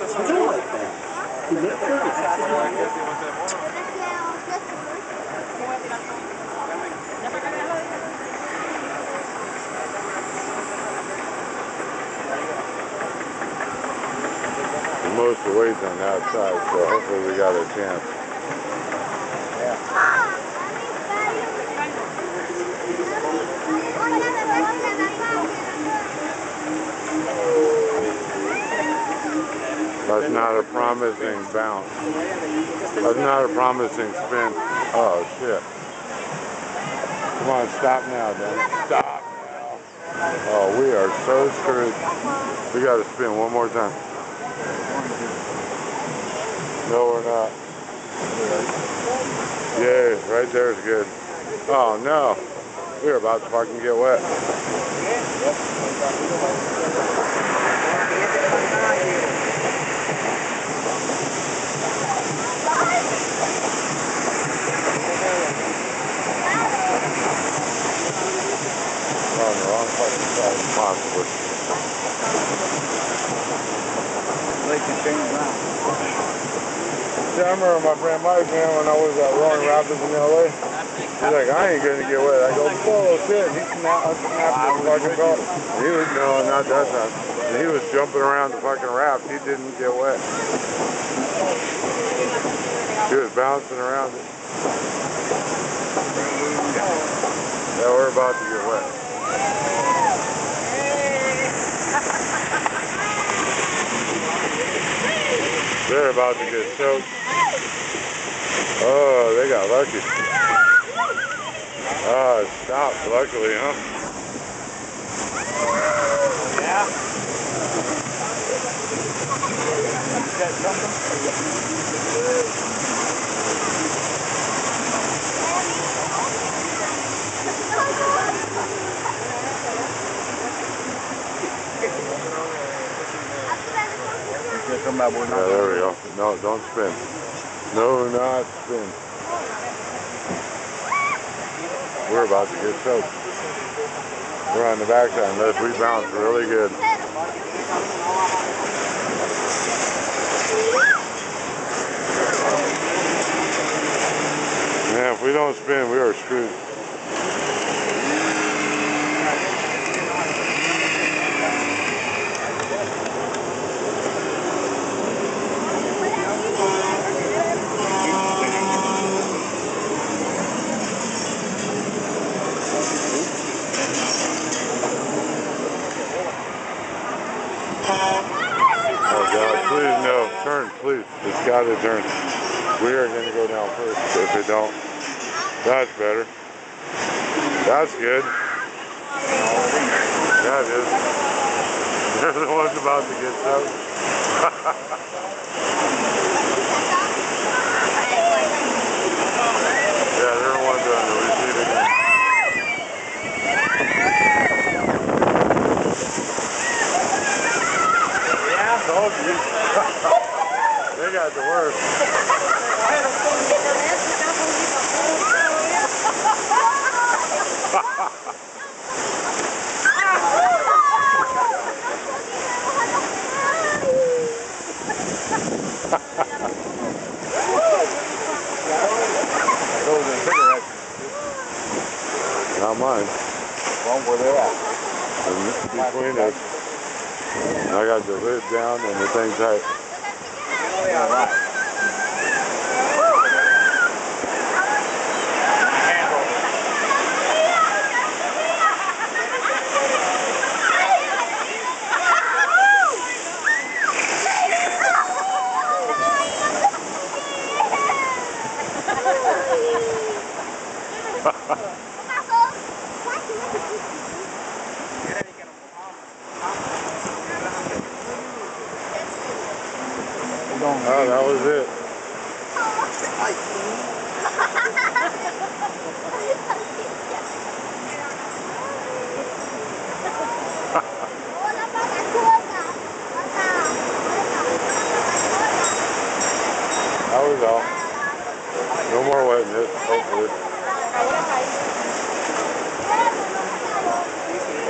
Most of the weight's on the outside, so hopefully we got a chance. That's not a promising bounce. That's not a promising spin. Oh shit. Come on, stop now, Dennis. Stop now. Oh, we are so screwed. We gotta spin one more time. No, we're not. Yeah, right there is good. Oh no. We're about to fucking get wet. On the wrong fucking side, possibly. They can change around. Yeah, I remember my friend Mike, man, when I was at Roaring Rapids in LA. He's like, I ain't gonna get wet. I go, bullshit. He snapped his fucking belt. He was, no, not that time. He was jumping around the fucking raft. He didn't get wet. He was bouncing around it. Yeah, we're about to get wet. They're about to get soaked. Oh, they got lucky. Oh, it stopped, luckily, huh? Yeah. You got something? Yeah, there we go. No, don't spin. No, not spin. We're about to get soaked. We're on the backside unless we bounce really good. Man, if we don't spin, we are screwed. Oh God, please no. Turn, please. It's got to turn. We are going to go down first if it don't. That's better. That's good. Yeah, it is. They're the ones about to get soaked. Yeah, they're the ones on the receiving end. They got the worst. Those are cigarettes. Not mine. Well, where they at? Between us. I got the lid down and the thing tight. Yeah, right. Oh, that was it.